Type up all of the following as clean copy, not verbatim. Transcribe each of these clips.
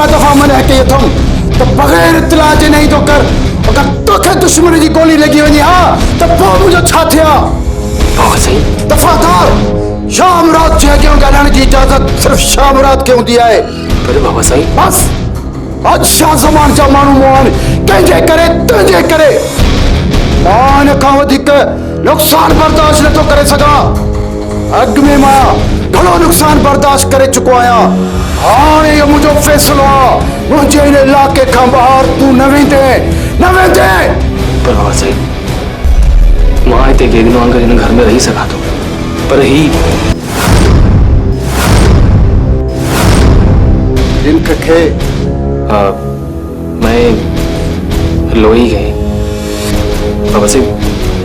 केतरा दफा मन है कि ये तुम तो बगैर इत्तला जे नहीं तो कर अगर तोखे दुश्मन की गोली लगी वही हाँ तो वो मुझे छा थिया बाबा सही दफादार शाम रात जे क्यों ॻाल्हाइण जी इजाजत सिर्फ शाम रात क्यों दिया है पर बाबा सही बस अच्छा ज़मान जा मानू मोहन कंहिंजे करे तुंहिंजे करे मान खां वधीक नुक़सान बर्दाश्त नथो करे सघां अॻ में मां घणो नुक़सान बर्दाश्त करे चुको आहियां हाणे इहो मुंहिंजो फ़ैसिलो आहे मुंहिंजे इन इलाइक़े खां ॿाहिरि तूं न वेंदे पर बाबा सही मां हिते गेगनो वांगुरु हिन घर में रही सघां थो पर ही जिनख खे मैं लोई गए बाबा सही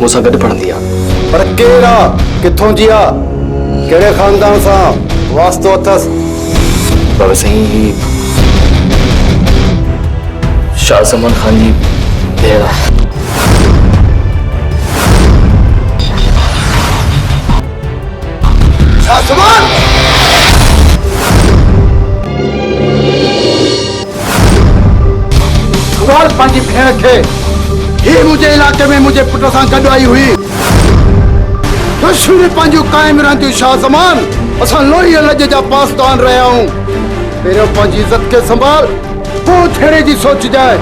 मूंसां गॾु पढ़ंदी आहे पर केरु आहे किथों जी आहे कहिड़े ख़ानदान सां वास्तो अथसि बाबा सही शाह ज़मान खान जी भेण आहे शाह ज़मान सवाल पंहिंजी भेण खे ही मुझे इलाके में मुझे पुट सां गॾु आई हुई दुश्मनी पंहिंजूं क़ाइम रहंदियूं शाह ज़मान असां लोही लज जा पासदान रहिया आहियूं पहिरियों पंहिंजी इज़त खे संभाल पोइ थियणे जी सोचिजांइ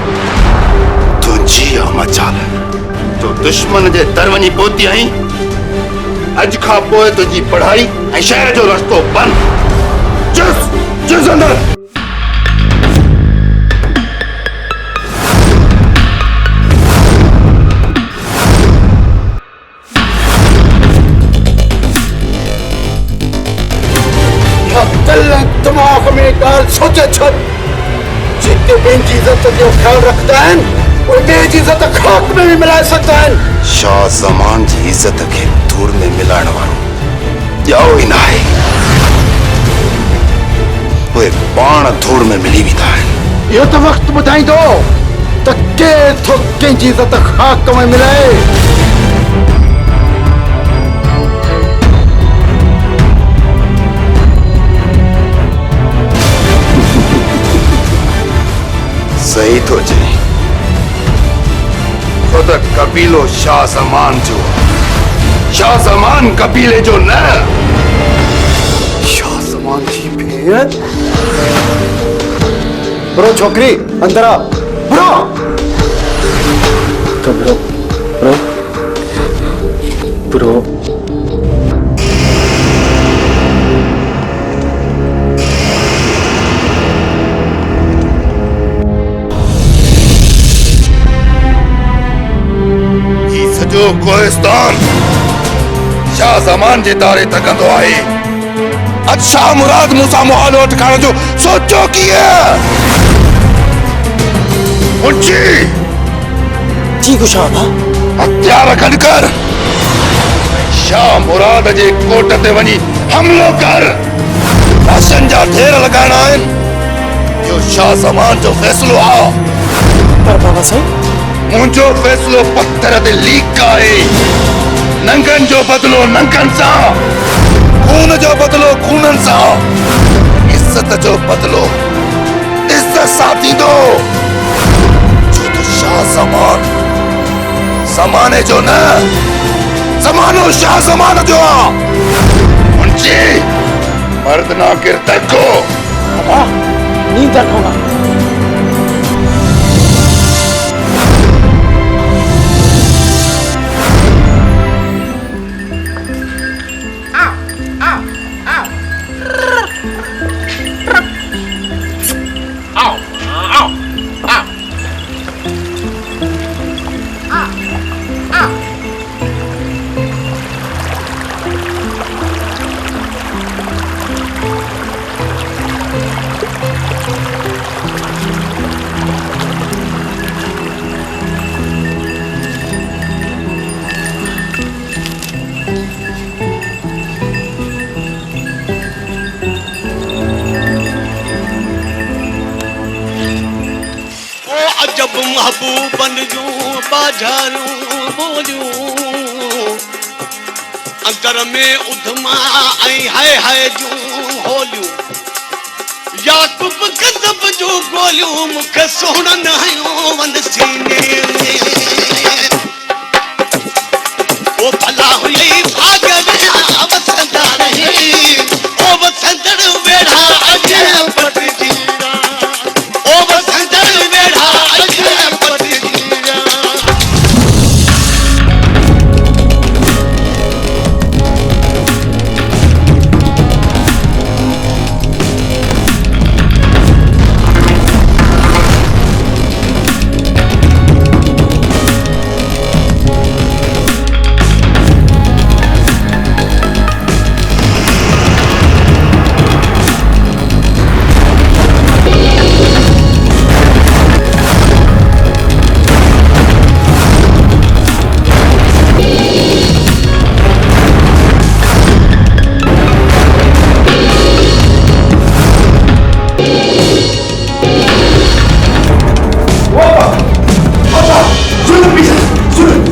तुंहिंजी मचाल तो दुश्मन जे दर वञी पहुती आहीं अॼु खां पोइ तुंहिंजी पढ़ाई ऐं शहर जो रस्तो बंदि जुस अंदर दिमाग में ॻाल्हि सोचे छॾ जेके पंहिंजी इज़त जो ख़्यालु रखंदा आहिनि उहे ॿिए जी इज़त ख़ाक में बि मिलाए सघंदा आहिनि शाह ज़मान जी इज़त खे धूड़ में मिलाइण वारो ॼाओ ई न आहे उहे पाण धूड़ में मिली वेंदा आहिनि इहो त वक़्तु ॿुधाईंदो त केरु थो कंहिंजी इज़त ख़ाक में मिलाए सही तो चई खुद कबीलो शाह ज़मान जो शाह ज़मान कबीले जो न शाह ज़मान जी भेण बुरो छोकरी अंदर आ बुरो तो ब्रो जो कोहिस्तान शाह ज़मान जे तारे तकंदो आहे अॼु शाह मुराद मूंसां मुहालो ठिकाणो जो सोचो कीअं मुंशी जी कुशाह हथियार गॾु कर शाह मुराद जे कोट ते वञी हमलो कर लाशन जा ढेर लॻाइणा आहिनि इहो शाह ज़मान जो फ़ैसिलो आहे पर बाबा साईं मुंहिंजो फ़ैसिलो पत्थर ते लीक आहे नंगनि जो बदिलो नंगनि सां खून जो बदिलो खूननि सां इज़त जो बदिलो इज़त सां थींदो छो त शाह ज़मान ज़माने जो न ज़मानो शाह ज़मान जो आहे मुंशी मर्द ना किरत को नींद रखो जब महबूबन जूं बाजारूं बोलियूं अंदर में उधमा ऐं हाय हाय जूं होलियूं याकूब गज़ब जो गोलियूं मूंखे सोणनि हयूं वन सीने में ओ भला हुई भाग विया वसंदा रही ओ वसंदड़ वेढ़ा अॼु पटिजी ओ वसंदड़ वेढ़ा अॼु पटिजी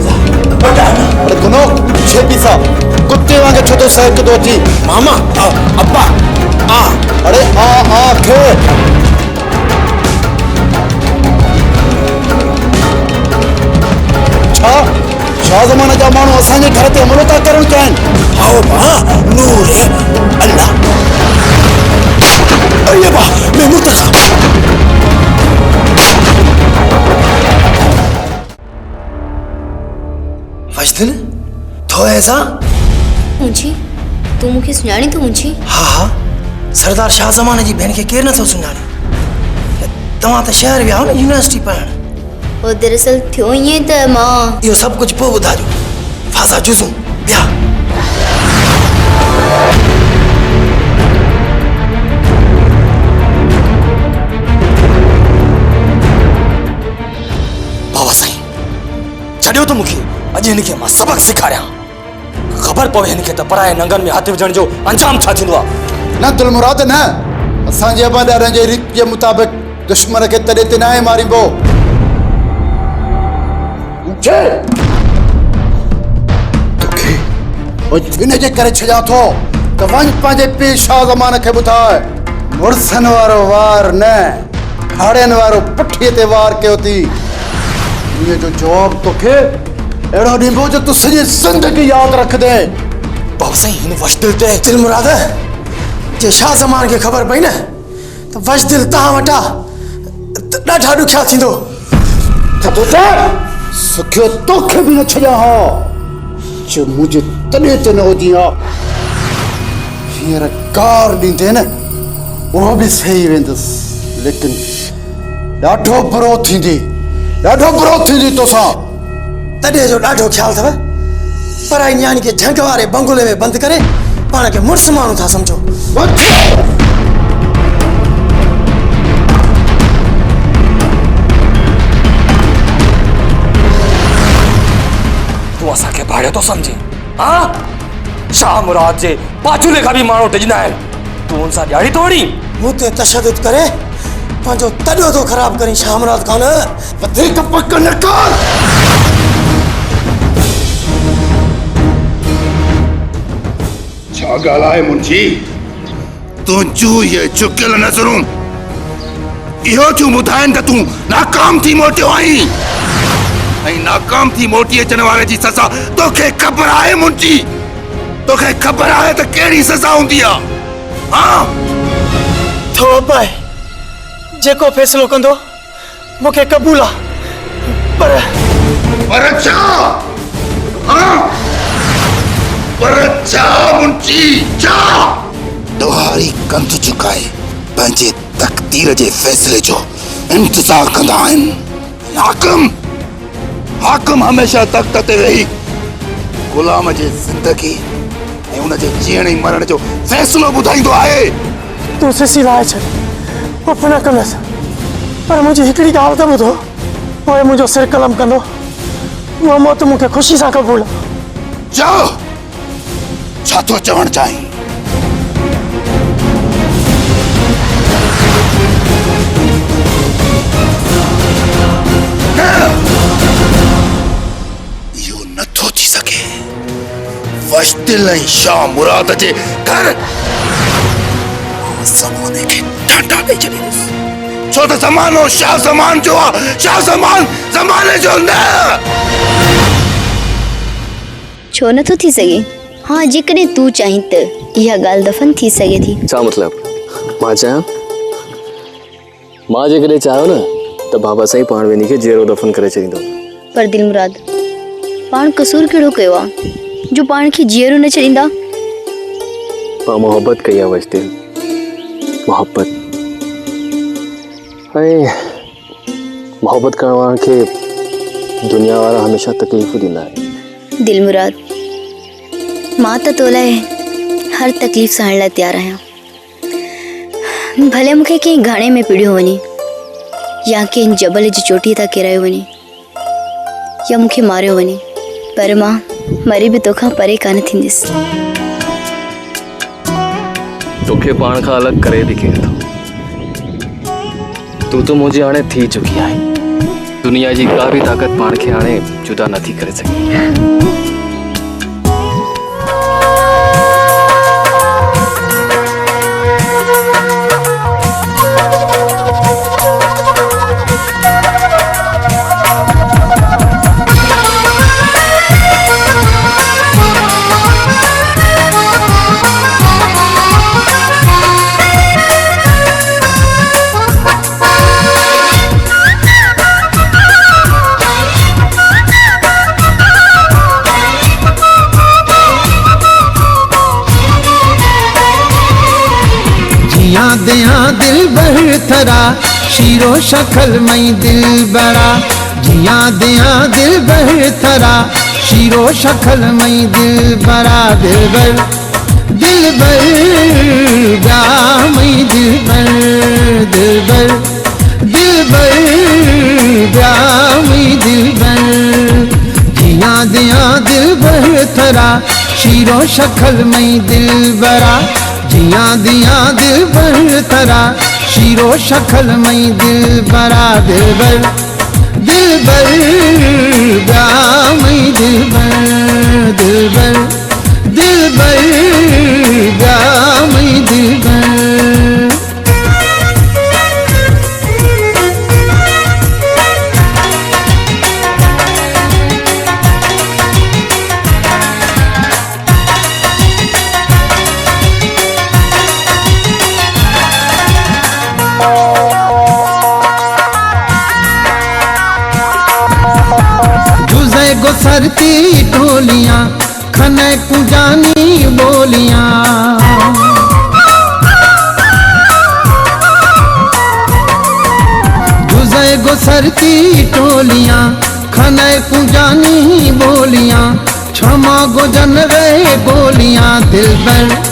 अरे गुनो छे पीसा कुत्ते वांगे छोटो सहक दो थी मामा अब्बा आ अरे आ खे छा छा ज़माने जा माण्हू असांजे घर ते हमलो था करण चाहिनि आओ मां नूर अल्लाह अरे बा मैं मुर्तज़ा वजदिल तो ऐसा मुंशी तू मूंखे सुञाणी थो मुंशी हाँ हाँ सरदार शाह ज़माने जी भेण खे केरु नथो सुञाणे तव्हां त शहर विया हो न यूनिवर्सिटी पढ़ण और दरअसल थियो ईअं त मां इहो सभु कुझु पोइ ॿुधाइजो फाज़ा जुज़ू ॿिया बाबा साईं छॾियो त मूंखे अॼु हिनखे मां सबक सेखारियां ख़बर पवे हिनखे त पराए नंगनि में हथ विझण जो अंजाम छा थींदो आहे न दिलमुराद न असांजे अबादारनि जे रीत जे मुताबिक़ दुश्मन खे तॾहिं ते नाहे मारीबो तोखे इन जे करे छॾियां थो त वञ पंहिंजे पीउ शाह ज़माने खे ॿुधाए मुड़सनि वारो वार न खाड़ियुनि वारो पुठीअ ते वार कयो थी इन जो जवाब तोखे अहिड़ो ॾींबो जो तूं सॼी ज़िंदगी यादि रखंदे बाबा साईं हिन वशदिल ते दिलमुराद जे शाह ज़माने खे ख़बर पई न त वशदिल तव्हां वटां ॾाढा ॾुखिया थींदो सुखियो तोखे बि न छॾियां हा जो मुंहिंजे तॾहिं ते न हुजी हा हींअर कार ॾींदे न उहो बि सही वेंदुसि लेकिन ॾाढो बुरो थींदी तोसां तॾहिं जो ॾाढो ख़्यालु अथव पराई न्याणी खे झंग वारे बंगुले में बंदि करे पाण खे मुड़ुसु माण्हू था सम्झो तूं असांखे भाड़ियो थो सम्झे हा शाह मुराद जे पाचूले खां बि माण्हू डिॼंदा आहिनि तूं हुन सां ॾियारी तोड़ी मूं ते तशदुद करे पंहिंजो तॾियो थो ख़राबु करी शाह मुराद खान वधीक पक न कर छा ॻाल्हि आहे मुंशी तुंहिंजूं इहे झुकियल नज़रूं इहो थियूं ॿुधाइनि त तूं नाकाम थी मोटियो आहीं ऐं नाकाम थी मोटी अचण वारे जी सज़ा तोखे ख़बर आहे मुंशी तोखे ख़बर आहे त कहिड़ी सज़ा हूंदी आहे हा थो पाए जेको फ़ैसिलो कंदो मूंखे क़बूल आहे पर छा हा पर छा मुंशी छा दुहारी कंध झुकाए पंहिंजे तक़दीर जे फ़ैसिले जो इंतज़ार कंदा आहिनि हाकिम हमेशह तख़्त ते वेही ग़ुलाम जे ज़िंदगी ऐं उन जे जीअण ऐं मरण जो फ़ैसिलो ॿुधाईंदो आहे तूं सिसी लाहे छॾ उफ न कंदसि पर मुंहिंजी हिकिड़ी ॻाल्हि त ॿुधो पोइ मुंहिंजो सिर कलम कंदो उहा मौत मूंखे ख़ुशी सां क़बूल आहे चओ छा थो चवणु चाहीं इहो नथो थी सघे वशदिल ऐं शाह मुराद जे घर ज़माने खे डांटा नहीं चली छो तो ज़मानो शाह ज़मान जो आहे शाह ज़मान ज़माने जो न छो नथो थी सघे हाँ जेकॾहिं तूं चाहीं त इहा ॻाल्हि दफ़न थी सघे थी छा मतिलब मां चाहियां मां जेकॾहिं चाहियो न त बाबा साईं पाण वञी खे जीअरो दफ़न करे छॾींदो पर दिलमुराद पाण कसूर कहिड़ो कयो आहे जो पाण खे जीअरो न छॾींदा मां मोहब्बत कई आहे वजदिल मोहब्बत ऐं मोहब्बत करण वारनि खे दुनिया वारा हमेशह तकलीफ़ूं ॾींदा आहिनि दिलमुराद मां त तो लाइ हर तकलीफ़ सहण लाइ तयारु आहियां भले मूंखे कंहिं घाणे में पिड़ियो वञे या कंहिं जबल जी चोटीअ तां किरायो वञे या मूंखे मारियो वञे पर मां मरी बि तोखां परे कान थींदसि तोखे पाण खां अलॻि करे ॾिखे नथो तूं त मुंहिंजी हाणे थी चुकी आहे दुनिया जी का बि ताक़त पाण खे हाणे जुदा नथी करे सघे दिया दिल भर थरा शीरो शखल मई दिल बड़ा जिया दिया दिल भर थरा शीरो शखल मई दिल बड़ा दिल भर जा मई दिल भर जा मई दिल भर जिया दिया दिल भर थरा शीरो शखल मई दिल बड़ा जिया दिया दिल भर थरा शीरो शखल मई दिल बड़ा दिल भर जा मई दिल भर जा मई दिल भर सरती टोलियां खने कुजानी बोलियां गुज़े गुसरती टोलियां खने कुजानी बोलियां क्षमा गुजन रहे गोलियां दिल भर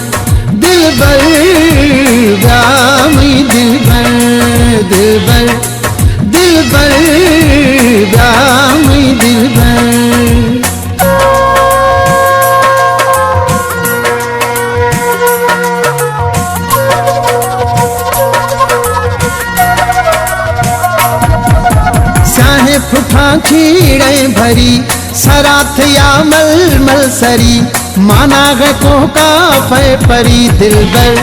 जामी दिल भर जामी दिल भर स्याहे फुफा खीड़े भरी सराथ या मल सरी माना ग को का फै परी दिल भर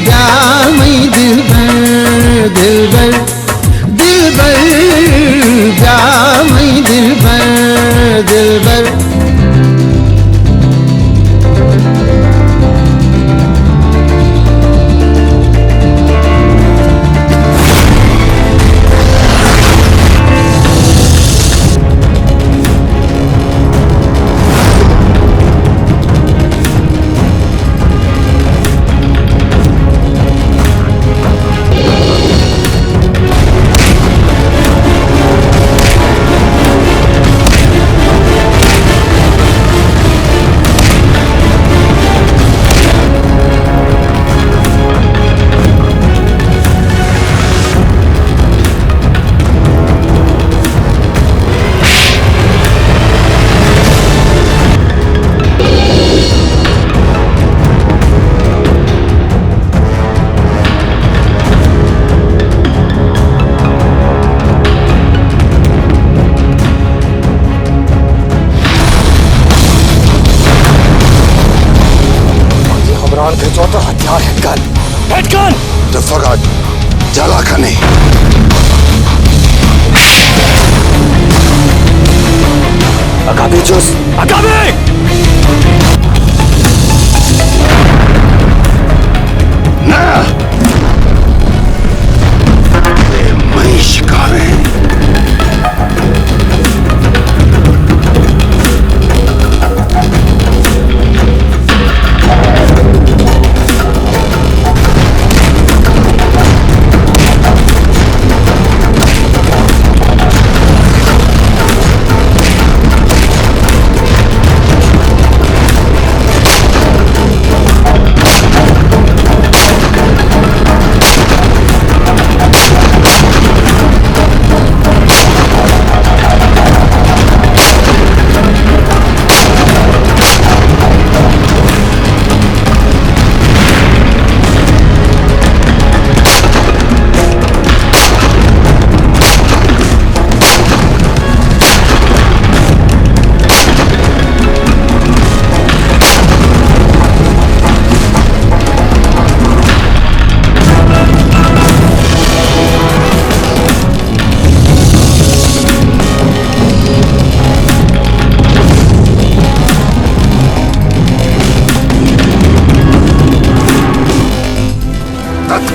जामी दिल भर जामी दिल भर हथियार है गन हटकन तो फकत जला खने अकाबे जोस अकाबे ना ये मई शिकावे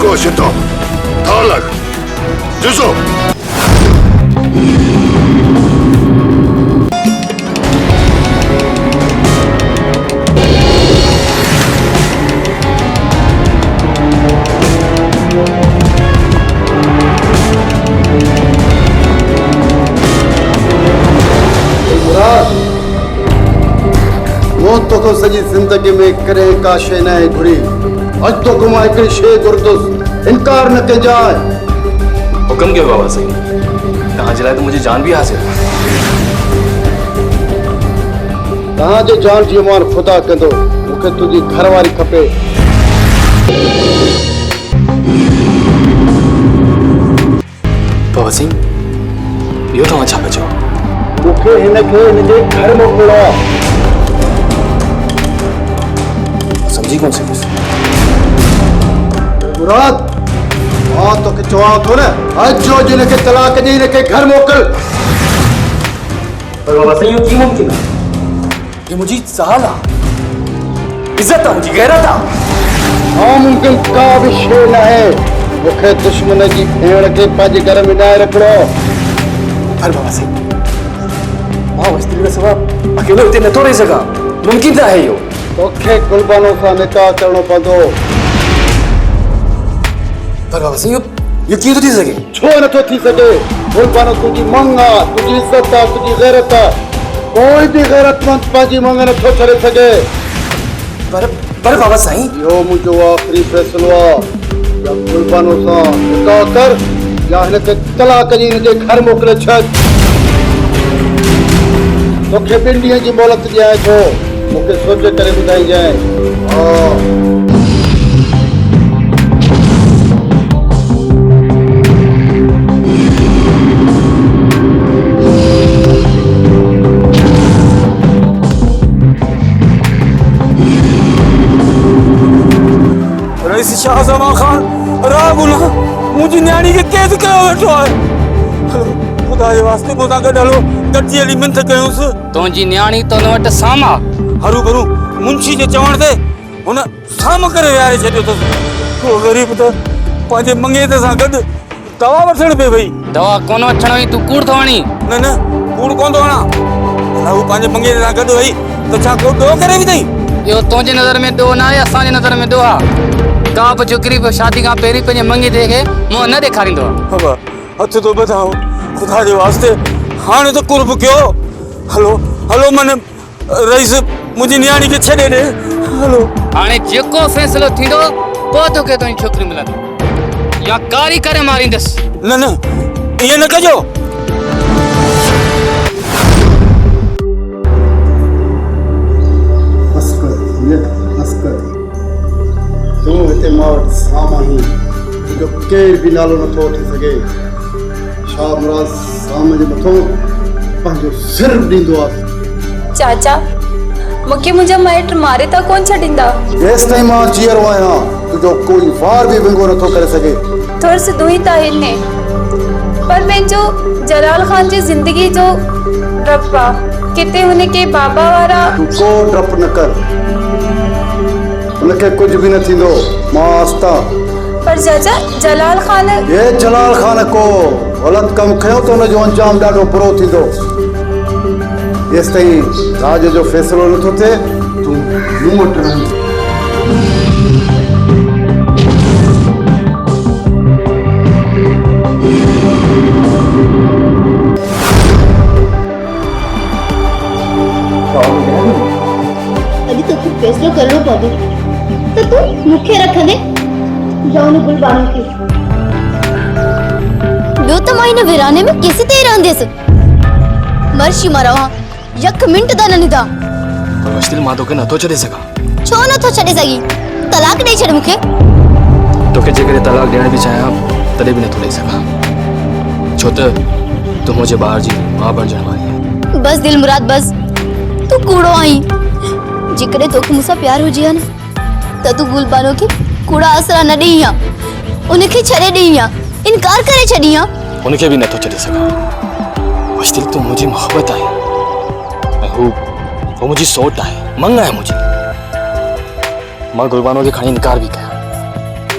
Koşuto, Tarlak, Düzo. वो तो सजी जिंदगी में करे का शे न घुरी अज तो घुमा हिकिड़ी शे गुरदुस इनकार न के जाए हुक्म कयो बाबा साईं तव्हांजे लाइ त मुंहिंजी जान बि हासिल तव्हांजे जान जी मान खुदा कंदो मूंखे तुंहिंजी घरवारी खपे बाबा साईं इहो तव्हां छा पिया चओ मूंखे हिनखे हिनजे घर मोकिलिणो आहे समझी कोन सघियुसि मुराद मां तोखे चवां थो न अॼु जो हिनखे तलाक ॾेई हिनखे घर मोकिल पर बाबा साईं इहो कीअं मुमकिन आहे ये मुंहिंजी ज़ाल आहे इज़त आहे मुंहिंजी गैरत आहे नामुमकिन का बि शइ न आहे मूंखे दुश्मन जी भेण खे पंहिंजे घर में न रखिणो पर बाबा साईं मां वस्ती खां सवाइ अकेलो हिते नथो रही सघां मुमकिन न आहे इहो तोखे कुर्बानो सां निकाह करणो पवंदो पर बाबा साईं इहो कीअं थो थी सघे छो नथो थी सघे कुर्बानो तुंहिंजी मंग आहे तुंहिंजी इज़त आहे तुंहिंजी गैरत आहे कोई बि गैरतमंद पंहिंजी मंग नथो छॾे सघे पर बाबा साईं इहो मुंहिंजो आख़िरी फ़ैसिलो आहे या कुर्बानो सां निकाह कर या हिनखे तलाक ॾेई हिनजे घर मोकिले छॾ तोखे 2 ॾींहं जी मोहलत ॾियां थो मूंखे सोचे करे ॿुधाइजांइ हा रईस शाहज़मा खान रागुना मुंहिंजी न्याणी खे कैद कयो वेठो आहे ख़ुदा जे वास्ते मूं सां गॾु हलो गॾिजी हली मिंथ कयूंसि तुंहिंजी न्याणी तो न वटि साम आहे हरू भरू मुंशी जे चवण ते हुन साम करे विहारे छॾियो अथसि उहो ग़रीब त पंहिंजे मंगेत सां गॾु दवा वठण पई वई दवा कोन वठण वई तूं कूड़ थो हणी न न कूड़ कोन थो हणां भला हू पंहिंजे मंगेत सां गॾु वई त छा को ॾोह करे विधई इहो तुंहिंजे नज़र में ॾोह न आहे असांजे नज़र में ॾोह आहे का बि छोकिरी शादी खां पहिरीं पंहिंजे मंगेते खे मुंहुं न ॾेखारींदो आहे बाबा हथ तो ॿधाओ ख़ुदा जे वास्ते हाणे त कुर्ब कयो हलो हलो मन रईस मुंहिंजी न्याणी खे छॾे ॾे हलो हाणे जेको फ़ैसिलो थींदो पोइ तोखे तुंहिंजी छोकिरी मिलंदी या कारी करे मारींदसि न न ईअं न कजो तूं हिते मां वटि साम्हूं आहीं तुंहिंजो केरु बि नालो नथो वठी सघे शाह मुराद साम जे मथां पंहिंजो सिर ॾींदो आहे चाचा मूंखे मुंहिंजा माइट मारे था कोन छॾींदा। जेसि ताईं मां जीअरो आहियां तुंहिंजो कोई वार बि विंगो नथो करे सघे। थोरो सिधो ई त आहिनि, पर पंहिंजो जलाल ख़ान जी ज़िंदगी जो डपु आहे। किथे हुनखे बाबा वारा तूं को डपु न कर, हुनखे कुझु बि न थींदो, मां आस्ता। पर चाचा जलाल ख़ान ये जलाल ख़ान को ग़लति कमु खयो त हुनजो अंजाम ॾाढो बुरो थींदो। जेसि ताईं राज जो फ़ैसिलो नथो थिए तूं मूं वटि रह। अभी तो कुछ फैसलो करणो पवंदो, त तूं मूंखे रखंदे या उन गुलबानो खे? ॿियो त मां हिन विराने में केसी ते रहंदसि, मर्शी मां रहां यक मिंट त न निधा। पर मुश्किल मां तोखे नथो छॾे सघां। छो नथो छॾे सघी? तलाक ॾेई छॾ मूंखे। तोखे जेकॾहिं तलाक ॾियण बि चाहियां तॾहिं बि नथो ॾेई सघां, छो त तूं मुंहिंजे ॿार जी मां बणजण वारी आहे। बस दिल मुराद बस, तू कूड़ो आई। जेकॾहिं तोखे मूंसां प्यार हुजे हा न त तू गुलबानो खे कूड़ा आसरा न ॾेई हा, उनखे छॾे ॾेई हा, इनकार करे छॾी हा। उनखे बि नथो छॾे सघां। मुश्किल तूं मुंहिंजी मोहबत आहे ऐं हू मुंहिंजी सोट आहे, मंग आहे मुंहिंजी। मां गुलबानो खे खणी इनकार बि कयां,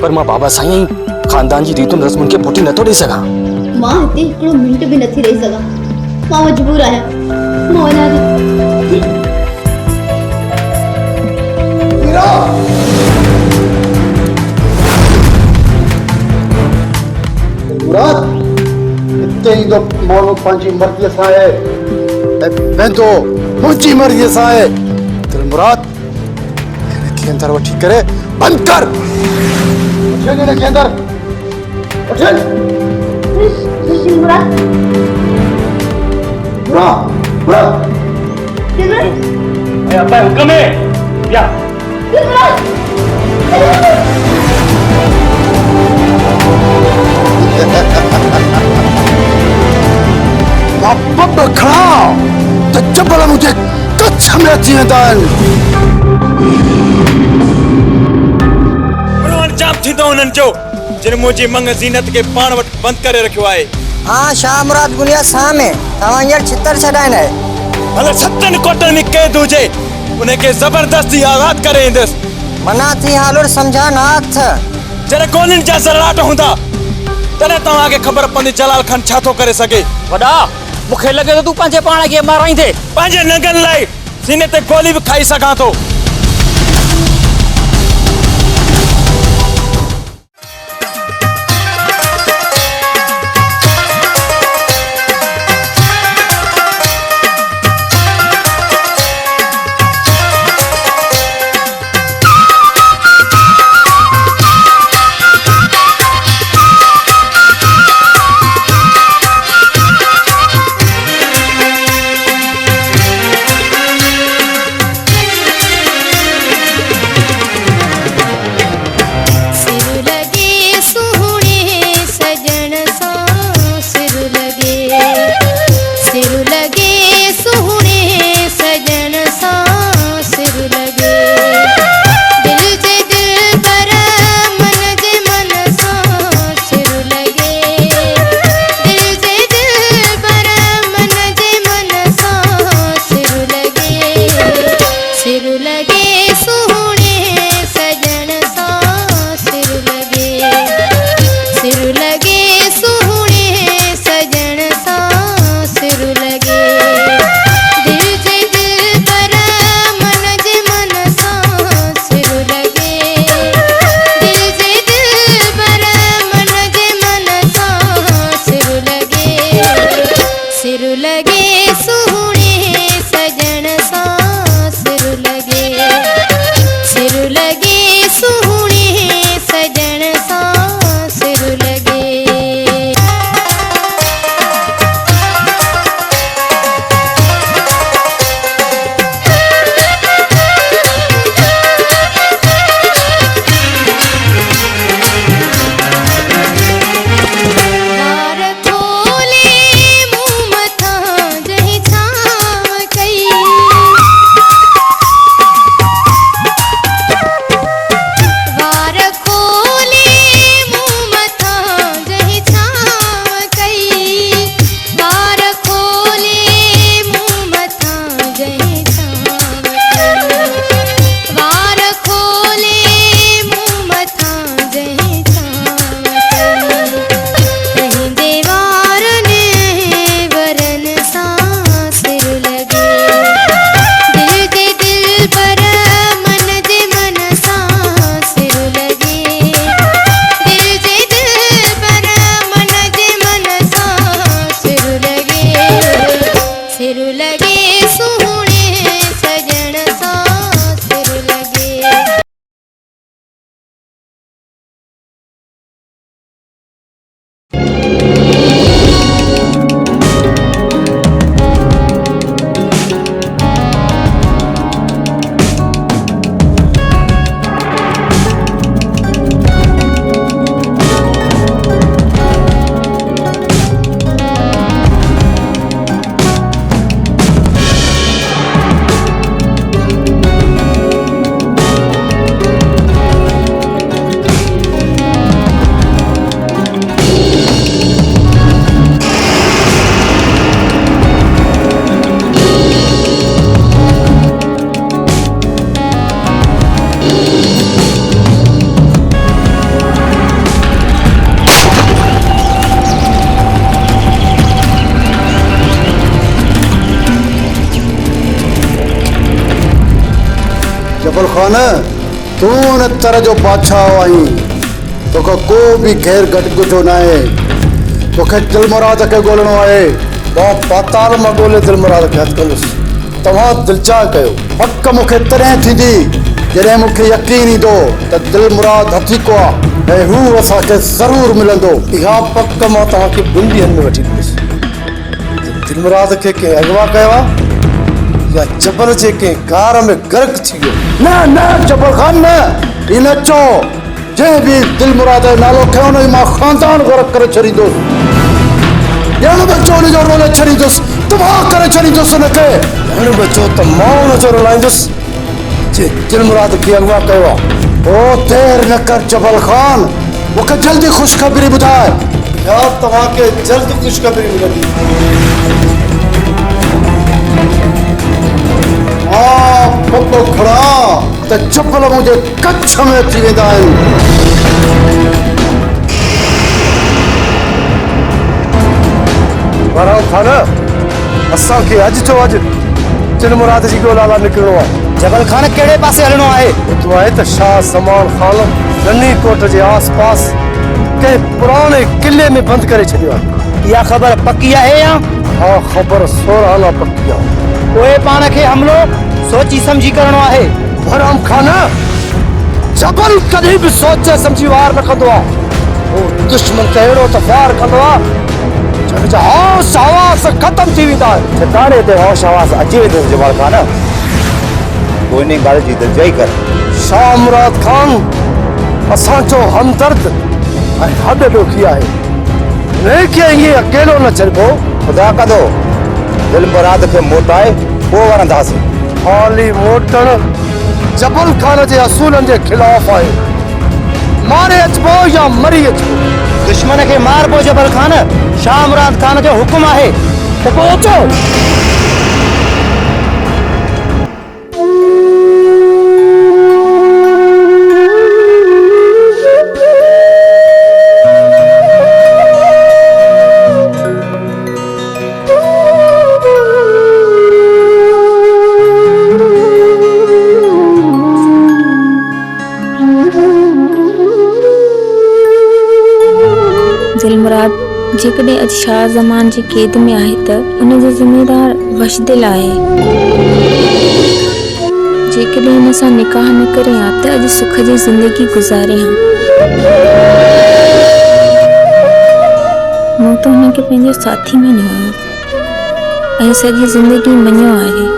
पर मां बाबा साईं खानदान जी रीतुनि रस्मुनि खे पुठी नथो ॾेई सघां। मां हिते हिकिड़ो मिंट बि नथी रही सघां, मां मजबूर आहियां, मां वञां थी। मुराद हिते ईंदो माण्हू पंहिंजी मर्ज़ीअ सां आहे ऐं वेंदो मुंहिंजी मर्ज़ीअ सां आहे। दिल मुराद हिनखे अंदर वठी करे बंदि कर। वठनि हिनखे अंदर, वठनि। मुराद मुराद अब्बा हुक्म है या पब खड़ा त जबल मुझे कच्छ में अची वेंदा आहिनि। अंजाम थींदो उन्हनि जो जिन मुंहिंजी मंग ज़ीनत खे पाण वटि बंदि करे रखियो आहे। हाँ शाह मुराद गुलिया सामे तव्हां हींअर छितर छॾाइण आहे। भले 7 कोटनि में क़ैद हुजे उनखे ज़बरदस्ती आज़ाद करे ईंदुसि। मना थी हालुर सम्झा न हथ। जॾहिं गोलियुनि जा ज़राट हूंदा तॾहिं तव्हांखे ख़बर पवंदी जलाल ख़ान छा थो करे सघे। वॾा मूंखे लॻे थो तूं पंहिंजे पाण खे माराईंदे। पंहिंजे नंगनि लाइ सीने ते गोली बि खाई सघां थो। जबल खान तू न तर जो बादशाह आई तो को भी घेर घट गुजो ना है तो दिल मुराद के गोलनो है बहुत पाताल में गोले दिल मुराद के हथ कंदुस तवा दिलचा कयो पक मुखे तरह थी जरे मुखे यकीन ही दो त दिल मुराद हथी को है हु असा के जरूर मिलंदो इहा पक मा तवा के बिंदी हन में वठी दिस दिल मुराद के अगवा कयो या जबल जे के कार में गर्क थी गयो ना ना जबल खान ना इन चो जे भी दिल मुराद नालो खयो न मा खानदान गर्क करे छरी दो यानो बच्चो ने जो रोले छरी दो तबाह करे छरी दो न के यानो बच्चो त मां न जो रोलाइंदस जे दिल मुराद की अगवा कयो ओ देर न कर जबल खान मुखे जल्दी खुशखबरी बुधाए या तवा के जल्द खुशखबरी मिलंदी पप्पो खड़ा त चप्पल मुझे कच्छ में थी वेंदा आहिनि बराउ खान असां के अज तो अज दिल मुराद जी को लाला निकलणो आहे जबल खान केड़े पासे हलणो आहे तो आहे त शाह जमान खान नन्ही कोट जे आसपास के पुराने किले में बंद करे छडियो आहे या खबर पक्की आहे या हाँ खबर सोराना पक्की आहे ओए पान के हमलो सोची समझी करणो आहे बराम खान जबल कभी भी सोचे समझी वार न कंदो आहे ओ दुश्मन के अहिड़ो त वार कंदो आहे जंहिंजा होश हवास खत्म थी वेंदा आहिनि ठिकाने ते होश हवास अची वेंदो जबल खान कोई नहीं गाल जी दिलजई कर शाह मुराद खान असांजो हमदर्द ऐं हद ॾोखी आहे नेके ईअं अकेलो न छॾिबो खुदा कदो दिल मुराद के मोटाए वो वरंदासी हाली मोटण जबल खान जे असूलनि जे खिलाफ आहे मारे अचबो या मरी अचबो दुश्मन के मार पो जबल खान शाह मुराद खान जो हुक्म आहे त पहुचो दिल मुराद जेकॾहिं अॼु शाह ज़मान जी क़ैद में आहे त उन जो ज़िम्मेदार वशदिल आहे जेकॾहिं हिन सां निकाह न करे हा त अॼु सुख जी ज़िंदगी गुज़ारे हा मूं त हुनखे पंहिंजो साथी मञियो हुयो ऐं सॼी ज़िंदगी मञियो आहे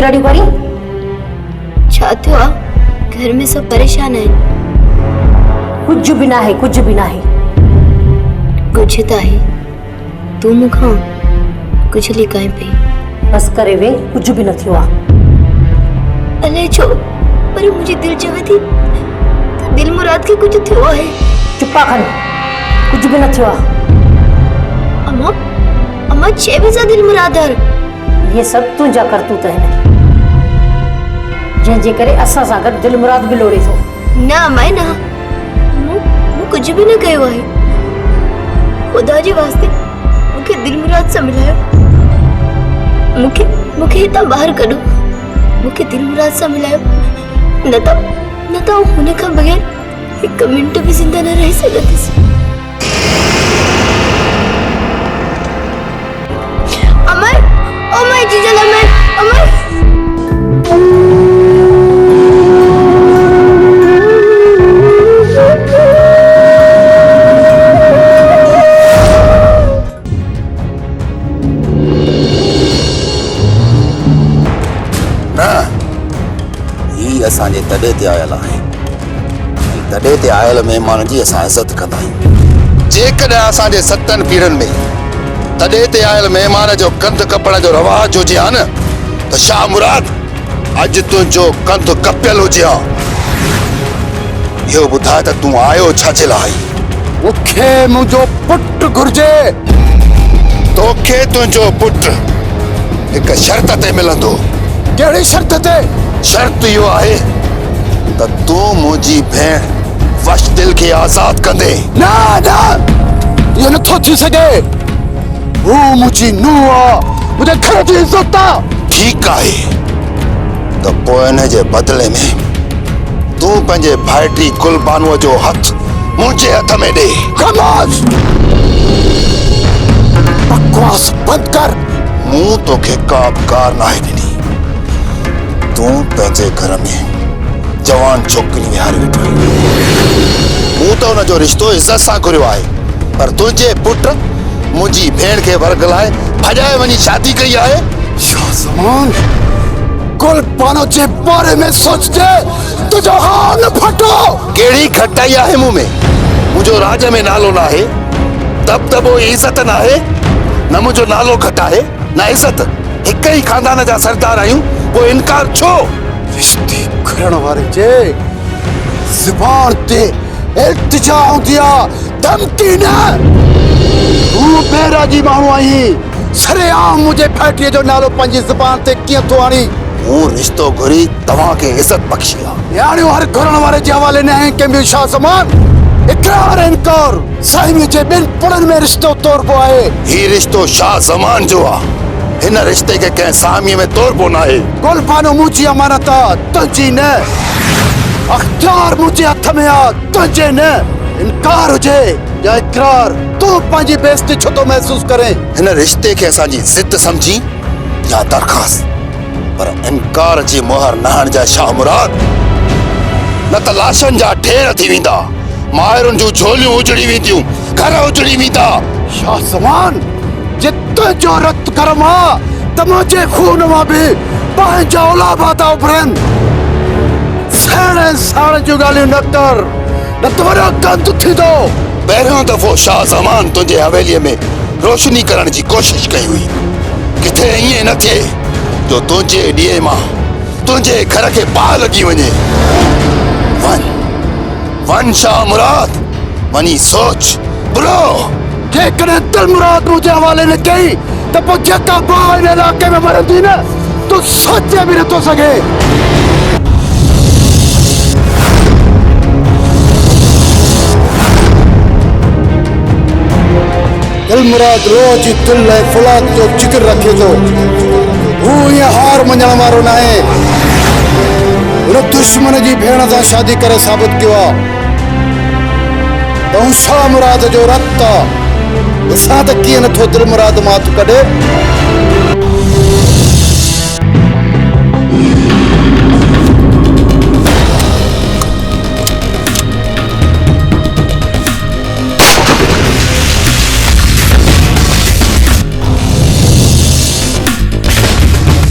जी रड़ी करी छा थियो आहे? घर में सब परेशान आहिनि। कुछ भी ना है, कुछ भी ना है। कुछ त आहे, तू मूंखां कुछ लिकाए पई। बस करे वे, कुछ भी न थियो आहे। अलाए छो पर मुंहिंजी दिल चवे थी त दिल मुराद खे कुछ थियो आहे। चुप्पा खन, कुछ भी न थियो आहे। अम्मा अम्मा छे भी सा दिल मुराद हर ये सब तुंहिंजा करतूत आहिनि जंहिंजे करे असां सां गॾु दिल मुराद बि लोड़े थो। न अम्मा न, मूं कुछ भी न कयो आहे। खुदा जे वास्ते मूंखे दिल मुराद सां मिलायो। मूंखे हितां ॿाहिरि कढो। मूंखे दिल मुराद सां मिलायो। न त हुन खां बगैर हिकु मिंट भी ज़िंदा न रही सघंदसि। अमर अमर जीजल अमर असांजे तॾे ते आयल आहे। तॾे ते आयल महिमान जी असां इज़त कंदा आहियूं। जेकॾहिं असांजे 7 पीढ़ियुनि में तॾे ते आयल महिमान जो कंध कपण जो रवाज हुजे हा न त छा मुराद अॼु तुंहिंजो कंध कपियल हुजे हा। इहो ॿुधाए त तूं आयो छा जे लाइ? मूंखे मुंहिंजो पुटु घुर्जे। तोखे तुंहिंजो पुटु हिकु शर्त ते मिलंदो। कहिड़ी शर्त ते? शर्त इहो आहे त तूं मुंहिंजी भेण वश दिल खे आज़ाद कंदे। न इहो नथो थी सघे। हू मुंहिंजी नुंहुं आहे, मुंहिंजे घर जी इज़त आहे। ठीकु आहे त पोइ हिन जे बदिले में तूं पंहिंजे भाइटी गुलबानूअ जो हथ मुंहिंजे हथ में ॾे। खामोश, बकवास बंदि कर। मूं तोखे का बि कार नाहे ॾिनी। तूं पंहिंजे घर में जवान छोकिरी विहारे वेठो आहीं। मूं त हुनजो रिश्तो इज़त सां घुरियो आहे, पर तुंहिंजे पुटु मुंहिंजी भेण खे वर्गलाए भॼाए वञी शादी कई आहे। शाहज़मान, गुलबानो जे बारे में सोचजे तुंहिंजो हाल फटो। कहिड़ी खटाई आहे मूं में? मुंहिंजो राज में नालो नाहे, दबदबो इज़त नाहे। न मुंहिंजो नालो घटाए न इज़त। हिक ई खानदान जा सरदार आहियूं, पोइ इनकार छो? रिश्ते करण वारे जे ज़ुबान ते इल्तिजा हूंदी आहे, धमकी न। तूं बेराजी माण्हू आहीं। सरेआम मुंहिंजे भाइटीअ जो नालो पंहिंजी ज़ुबान ते कीअं थो आणी? मूं रिश्तो घुरी तव्हांखे इज़त बख़्शी आहे। यानियूं हर घुरण वारे जे हवाले न आहिनि कंहिं बि शाहज़मान। इक़रार इनकार साहिबी जे ॿिनि पुड़नि में रिश्तो तोड़बो आहे। ही रिश्तो शाहज़मान जो आहे। हिन रिश्ते खे कंहिं सामीअ में तोड़बो न आहे। गुलबानो मुंहिंजी अमानत आहे, तुंहिंजी न। अख्तियार मुंहिंजे हथ में आहे, तुंहिंजे न। इनकार हुजे या इक़रार, तूं पंहिंजी बेइज़ती छो थो महसूस करें? हिन रिश्ते खे असांजी ज़िद सम्झी या दरख़्वास्त, पर इनकार जी मुहर न हणजाए शाह मुराद। न त लाशनि जा ढेर थी वेंदा, माहिरुनि जूं झोलियूं उजड़ी वेंदियूं, घर उजड़ी वेंदा। शाहज़मान, जे तुंहिंजो रत गरम आहे त मुंहिंजे खून मां बि पंहिंजा औलाद उभरनि। साणे साण जूं ॻाल्हियूं न कर, न त वॾो गंद थींदो। पहिरियों दफ़ो शाहज़मान तुंहिंजे हवेलीअ में रोशनी करण जी कोशिश कई हुई। किथे ईअं न थिए जो तुंहिंजे ॾींहं मां तुंहिंजे घर खे बाहि लॻी वञे। वन शाह मुराद, वञी सोच बुरो। जेकॾहिं दिल मुराद मुंहिंजे हवाले न कई त पोइ जेका बाहि हिन इलाइक़े में मरंदी न, तूं सोचे बि नथो सघे। दिल मुराद रोज़ दिल ऐं फुलाद जो जिक्र रखे थो। हू ईअं हार मञण वारो न आहे। हुन दुश्मन जी भेण सां शादी करे साबित कयो आहे त हू शाह मुराद जो रत आहे। ॾिसां त कीअं नथो दिल मुराद मां हथ कढे।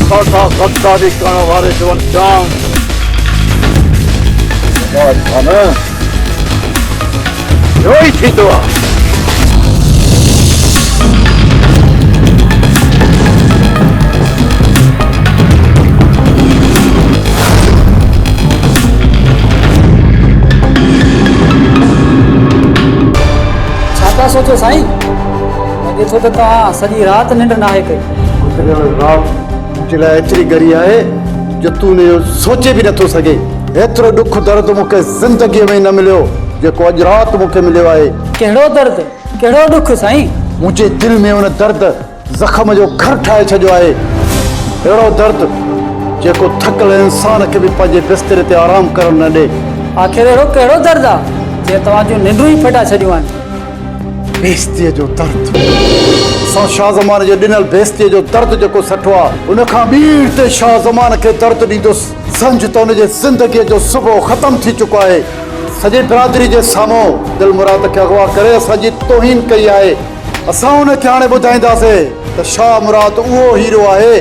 साथा गद्दारी करण वारे जो अंजाम यो ही थींदो आहे। छा सोचो साईं लॻे थो त तव्हां सॼी राति निंड न आहे कई। रात मुझे लाइ एतिरी गरी आहे जो तूं इहो सोचे बि नथो सघे। एतिरो दुख दर्द मूंखे ज़िंदगीअ में न मिलियो जेको अॼु राति मूंखे मिलियो आहे। कहिड़ो दर्द कहिड़ो दुख साईं? मुंहिंजे दिलि में हुन दर्द ज़ख़्म जो घर ठाहे छॾियो आहे। अहिड़ो दर्द जेको थकियल इंसान खे बि पंहिंजे बिस्तरे ते आराम करणु न ॾे। आख़िर अहिड़ो कहिड़ो दर्द आहे जे तव्हांजूं निंडूं ई फिटा छॾियूं आहिनि? बेइज़तीअ जो दर्द। असां शाह ज़मान जे ॾिनल बेइज़तीअ जो दर्द जेको सठो आहे उन खां ॿीहर ते शाह ज़मान खे दर्द ॾींदुसि। सम्झ त हुनजे ज़िंदगीअ जो सुबुह ख़तमु थी चुको आहे। सॼी बिरादरी जे साम्हूं दिल मुराद खे अगवा करे असांजी तौहीन कई आहे। असां हुनखे हाणे ॿुधाईंदासीं त शाह मुराद उहो हीरो आहे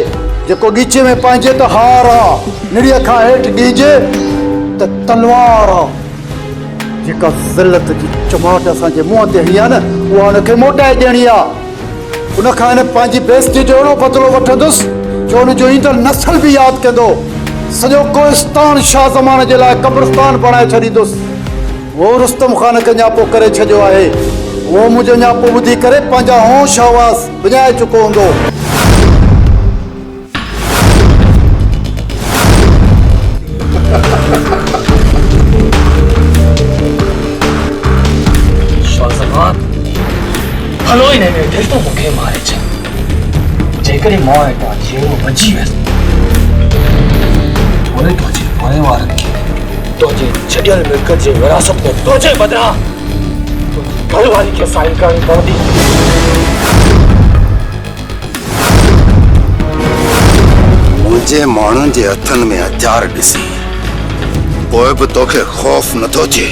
जेको ॻीचे में पंहिंजे त हार आहे, निड़ीअ खां हेठि ॻीजे त तलवार आहे। जेका ज़िलत जी चमाट असांजे मुंहं ते हणी आहे न उहा हुनखे मोटाए ॾियणी आहे। उनखां हिन पंहिंजी बेइज़ती जो अहिड़ो बदिलो वठंदुसि जो हुनजो ईंदड़ नस्ल बि यादि कंदो। सॼो कोहिस्तान शाह ज़मान जे लाइ क़ब्रिस्तान बणाए छॾींदुसि। वो रुस्तम ख़ान खे न्यापो करे छॾियो आहे। वो मुंहिंजो न्यापो ॿुधी करे पंहिंजा होश हवास विञाए चुको हूंदो। हलो इन वेठे तो मूंखे मारे छॾ। जेकॾहिं मां हितां जीअं भॼी वियुसि पोइ तुंहिंजे पोइ वारनि खे तुंहिंजे छॾियल मिल्क जे विरासत में तुंहिंजे बदिरां तुंहिंजी घरवारी खे साइन करणी पवंदी। मुंहिंजे माण्हुनि जे हथनि में हथियार ॾिसी पोइ बि तोखे ख़ौफ़ नथो अचे?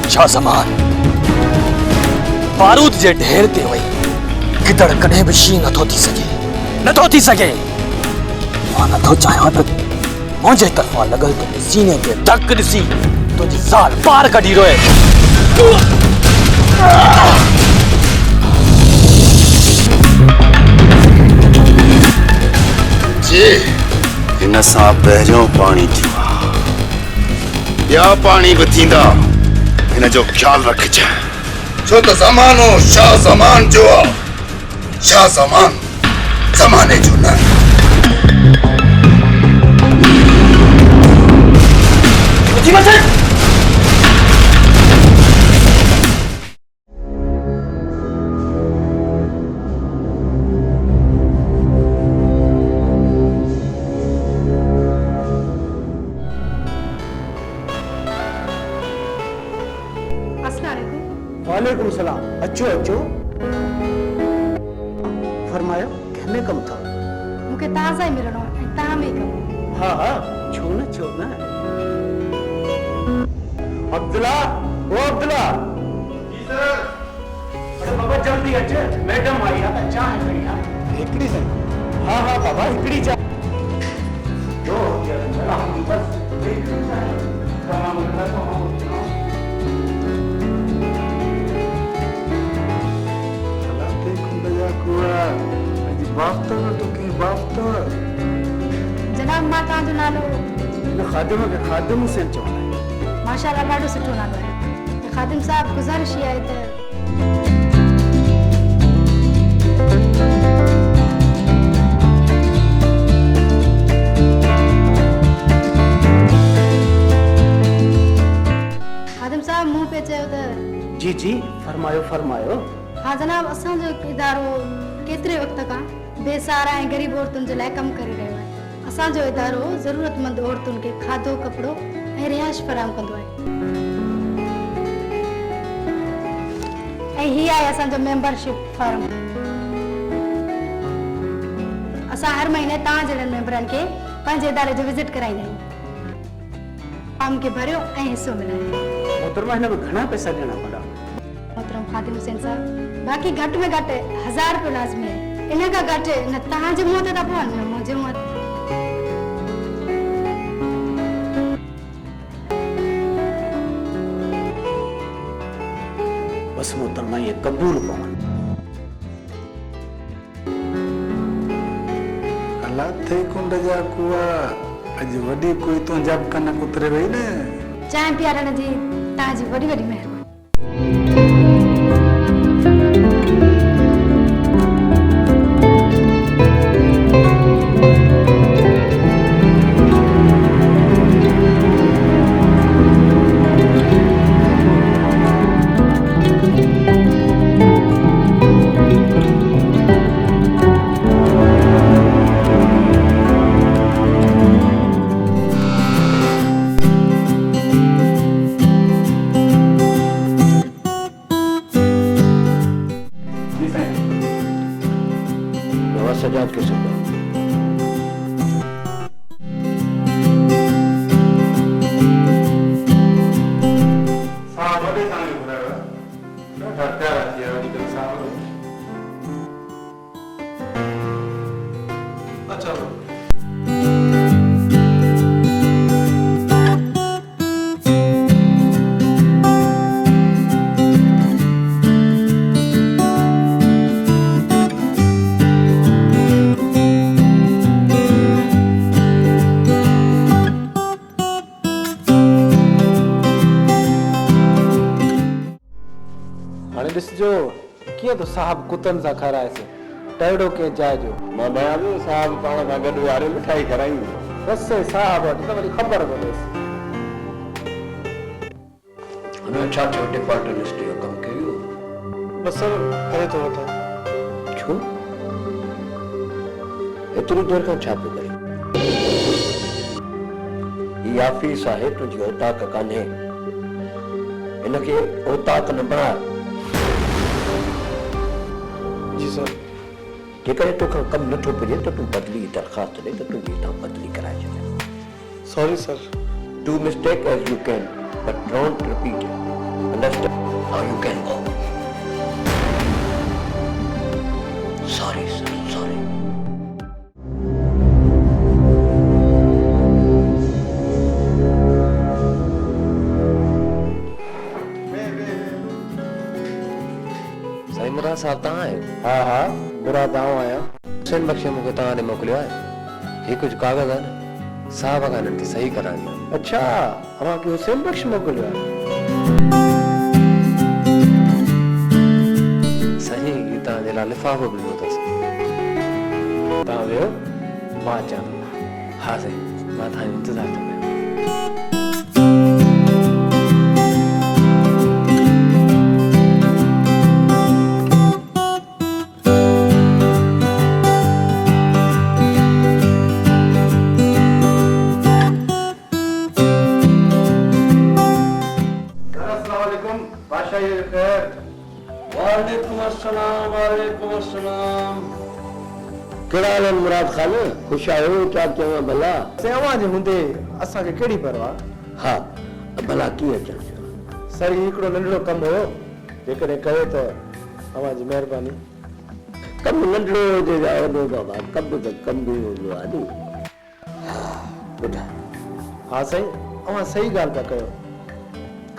शाह ज़मान बारूद जे ढेर ते वई गिदड़ कॾहिं बि शींहुं नथो थी सघे, नथो थी सघे। मां नथो चाहियां त मुंहिंजे तरफ़ां लॻल तुंहिंजे सीने ते धक ॾिसी तुंहिंजी ज़ाल पार कढी रोए। जी हिन सां पहिरियों पाणी थियो आहे, ॿिया पाणी बि थींदा। हिन जो ख़्यालु रखिजांइ छो त ज़मानो शाह ज़मान जो आहे। शाह ज़मान ज़माने जो न। वालेकुम सलाम। अचो अचो फरमायो कंहिंमें कमु अथव? मूंखे तव्हां सां ई मिलणो आहे ऐं तव्हां में कमु। हा हा छो न छो न। अब्दुल्ला ओ अब्दुल्ला जी सर। अरे बाबा जल्दी अच, मैडम आई आहे त चांहि खणी आ। हिकिड़ी सही। हा हा बाबा हिकिड़ी चांहि। जो बस तमामु जनाब मां तव्हांजो नालो खादिम खे खादिम हुसैन चवंदा आहिनि। माशाअल्लाह ॾाढो सुठो नालो आहे। खादिम साहब गुज़ारिश ई आहे त खादिम साहब मूं पे चयो त जी जी फरमायो फरमायो। हाँ जनाब असांजो इदारो केतिरे वक़्त खां बेसहारा ऐं ग़रीब औरतुनि जे लाइ कमु करे रहियो आहे। असांजो इदारो ज़रूरतमंद औरतुनि खे खाधो कपिड़ो ऐं रिहाइश फराहम कंदो आहे। ऐं हीअ आहे असांजो मेंबरशिप फॉर्म। असां हर महीने तव्हां जहिड़नि मेंबरनि खे पंहिंजे इदारे जो विज़िट कराईंदा आहियूं। फॉर्म खे भरियो ऐं हिसो मिलायो। मोहतरमा हिन में घणा पैसा ॾियणा पवंदा? मोहतरम खादिम हुसैन साहब बाक़ी घटि में घटि 1000 रुपयो लाज़मी आहे। इन खां घटि न तव्हांजे मुंहं ते था पवनि न मुंहिंजे मुंहं ते। कसमों तलना ये कबूल पवन अल्लाह थे कुंड जा कुआ अज वडी कोई तो जब कनक उतरे वही ने चाय प्यारण जी ताजी वडी वडी मेहरबानी सजाद के सजा ॾिसजो कीअं तो साहब कुतनि सां खाराए से टहिड़ो कंहिं जाइ जो मां बयानु साहब पाण सां गॾु वारे मिठाई खाराईंदो बसि साहब वटि त वरी ख़बर पवंदसि हुन छा थियो डिपार्टमेंट जो कमु कयो बसर करे थो वठां छो एतिरी देर खां छा पियो करे ही ऑफिस आहे तुंहिंजी औताक कान्हे हिनखे औताक न बणा जी सर जेकॾहिं तोखां कमु नथो पुॼे त तूं बदली जी दरख़्वास्त ॾे त तुंहिंजी हितां बदली कराए छॾे sorry sir Do mistake as you can, but don't repeat it. Understand? Now you can go. Sorry, sir. Sorry. Sain Murad Sahab तव्हां आहियो? हा हा मुराद आऊं आहियां हुसैन बख्श मूंखे तव्हां ॾे मोकिलियो आहे ही कुझु कागज़ आहिनि साहब खां हिननि खे सही कराइणी आहे अच्छा अव्हांखे हुसैन बख्श मोकिलियो आहे साईं ही तव्हांजे लाइ लिफ़ाफ़ो बि ॾिनो अथसि तव्हां वियो मां अचां थो हा साईं मां तव्हांजो इंतज़ारु थो कयां कहिड़ा हाल आहिनि मुराद ख़ान ख़ुशि आहियो छा चवां भला सेवा जे हूंदे असांखे कहिड़ी परवाह हा भला कीअं अचणु सर ही हिकिड़ो नंढड़ो कमु हुयो जेकॾहिं कयो त अव्हांजी महिरबानी कमु नंढड़ो हुजे या वॾो बाबा कमु त कमु बि हूंदो आहे नी ॿुधाए हा साईं अव्हां सही ॻाल्हि था कयो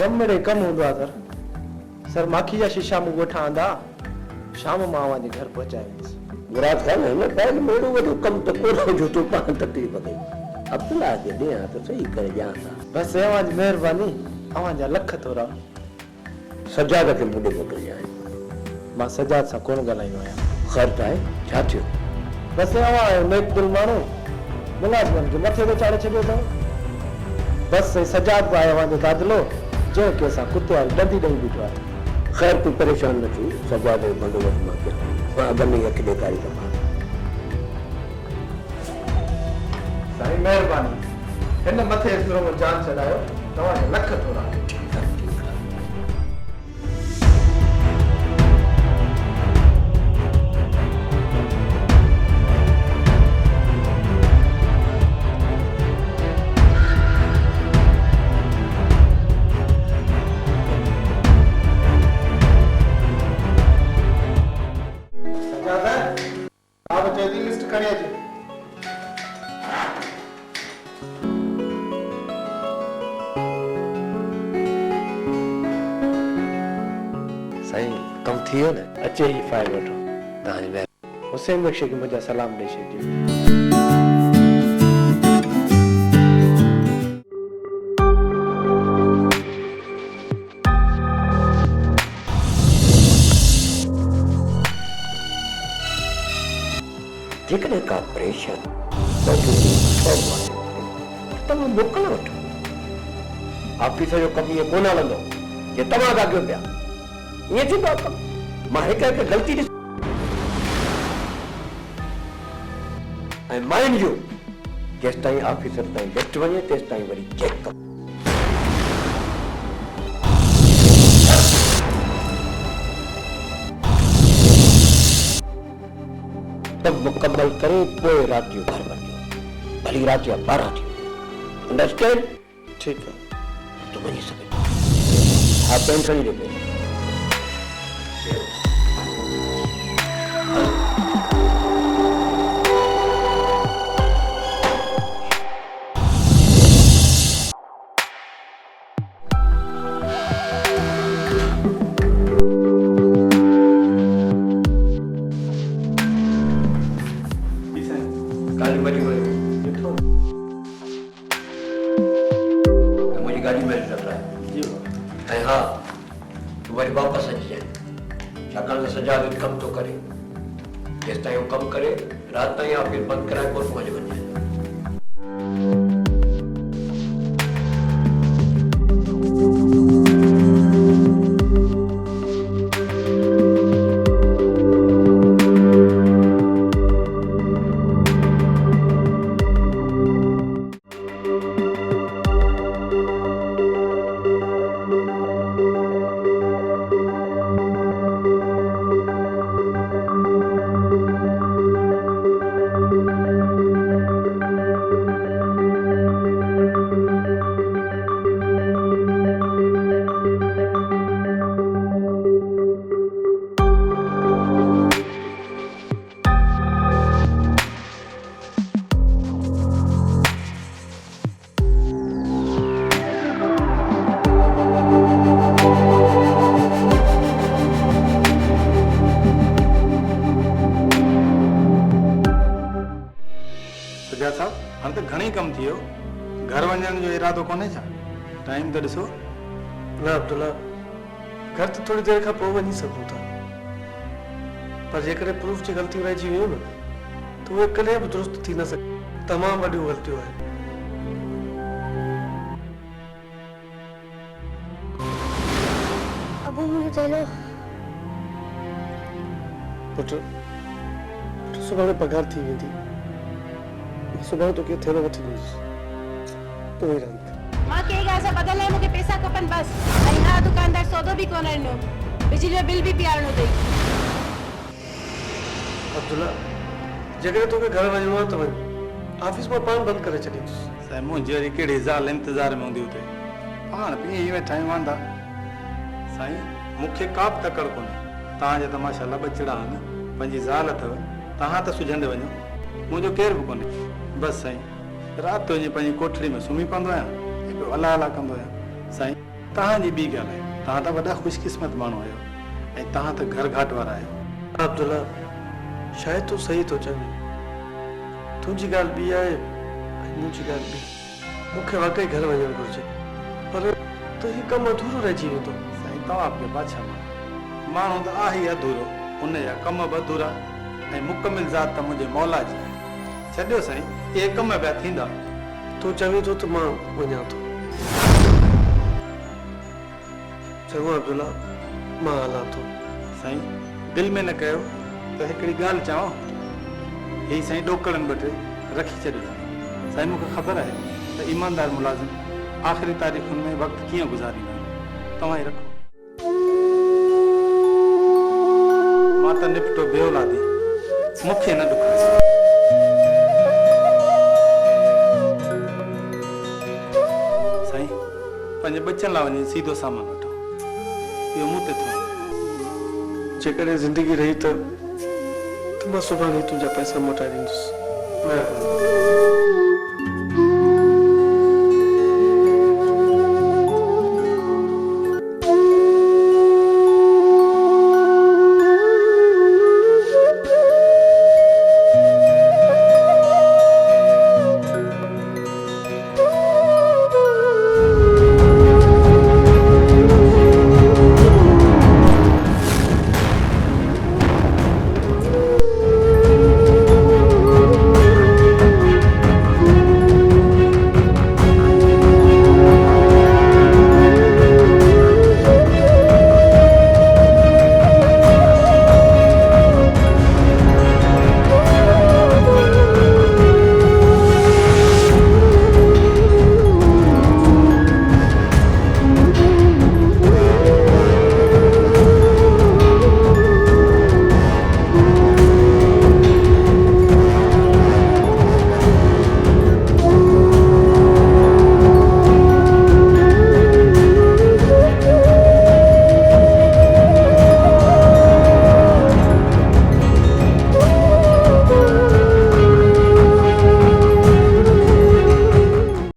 कमु मिड़े कमु हूंदो आहे सर माखी जा शीशा मूं ॻोठा आंदा शाम मां अव्हांजे घर पहुचाईंदुसि मुराद ख़ान हिन टाइम में एॾो वॾो कमु त कोन जो तूं पाण तकलीफ़ कई अब्दुल्ला खे ॾियां त सही करे ॾियां था बसि अव्हांजी महिरबानी अव्हांजा लख थोरा सजाद खे मूं ॾे मोकिलिजांइ मां सजाद सां कोन ॻाल्हाईंदो आहियां ख़ैर त आहे छा थियो बसि अव्हां आहियो नेक दिलि माण्हू मुलाज़िमनि खे मथे ते चाढ़े छॾियो अथव बसि साईं सजाद बि आहे अव्हांजो दादलो जंहिं कंहिंसां कुते वारी ॾंदी ॾेई बीठो आहे ख़ैर तूं परेशान न थी सजाद जो बंदोबस्तु मां कयां मां अॻिमें अखि ॾेखारी रखां साईं महिरबानी हिन मथे एतिरो जान छॾायो तव्हांजा लख थोरा साईं थी हो न अचे ही फाइल वठो तव्हांजी महिरबानी हुसैन बख्शी खे मुंहिंजा सलाम ॾेई छॾिजो जेकॾहिं का परेशान तव्हां मोकल वठो ऑफिसर जो कमु इहो कोन हलंदो जे तव्हां था कयो पिया ईअं थींदो आहे कमु मां हिकु हिकु ग़लती ॾिस ऐं माइंड यू जेसि ताईं ऑफिसर ताईं लिस्ट वञे तेसि ताईं वरी चेक कमु सब मुकम्मल करे पोइ रात जो घर वञो भली रात जा 12 थियो अंडरस्टैंड ठीक है तो वही सब हाँ पेन खड़ी रखे कम तो करे जेस ताईं कम करे रात ताईं ऑफिस बंद कराए पोइ पहुंच वञे हाणे त घणेई कम थियो घर वञण जो इरादो कोन्हे छा टाइम त ॾिसो न अब्दुल्ला घर त थोड़ी देर खां पोइ वञी सघूं था पर जेकॾहिं प्रूफ जी ग़लतियूं रहिजी वियूं न त उहे कॾहिं बि दुरुस्त थी न सघे तमामु वॾियूं ग़लतियूं आहिनि अबू मुझे चलो पुट सुभाणे पघार थी वेंदी सुभाणे तोखे थेलो वठी ॾींदुसि तूं ई रहंदी मां के ॻाल्हि सां बदल आहे मूंखे पैसा खपनि बसि ऐं हा दुकानदार सौदो बि कोन ॾिनो बिजली जो बिल बि पियारणो अथई अब्दुल्ला जेकॾहिं तोखे घर वञिणो आहे त वञ ऑफिस मां पाण बंदि करे छॾींदुसि साईं मुंहिंजी वरी कहिड़ी ज़ाल इंतज़ार में हूंदी हुते पाण पीअं ई वेठा आहियूं वांदा साईं मूंखे का बि तकड़ कोन्हे तव्हांजा त माशाल्लाह ॿचिड़ा आहिनि पंहिंजी ज़ाल अथव तव्हां त सुझंदे वञो मुंहिंजो केरु बि कोन्हे बसि साईं राति वञी पंहिंजी कोठड़ी में सुम्ही पवंदो आहियां हिकु अला अला कंदो आहियां साईं तव्हांजी ॿी ॻाल्हि आहे तव्हां त वॾा ख़ुशकिस्मत माण्हू आहियो ऐं तव्हां त घर घाट वारा आहियो अब्दुल्ला शायदि तूं सही थो चवीं तुंहिंजी ॻाल्हि ॿी आहे ऐं मुंहिंजी ॻाल्हि ॿी मूंखे वाकई घर वञणु घुरिजे पर त हीउ कमु अधूरो रहिजी वेंदो साईं तव्हां बि बादशाह माण्हू त आहे ई अधूरो उन जा कम बि अधूरा ऐं मुकमिल ज़ात त मुंहिंजे मौला जी छॾियो साईं इहे कम पिया थींदा तूं चवीं थो त मां वञा थो चङो अब्दुल्ला मां हलां थो साईं दिलि में न कयो त हिकिड़ी ॻाल्हि चवां हीअ साईं ॾोकड़नि ॿ टे रखी छॾियो साईं मूंखे ख़बर आहे त ईमानदार मुलाज़िम आख़िरी तारीख़ुनि में वक़्तु कीअं गुज़ारींदा आहिनि तव्हां ई रखो मां त निपटो बेऔलादी मूंखे न ॾुखायो साईं पंहिंजे बच्चनि लाइ वञी सीधो सामान वठो इहो मूं ते थियो जेकॾहिं ज़िंदगी रही त मां सुभाणे तुंहिंजा पैसा मोटाए ॾींदुसि महिरबानी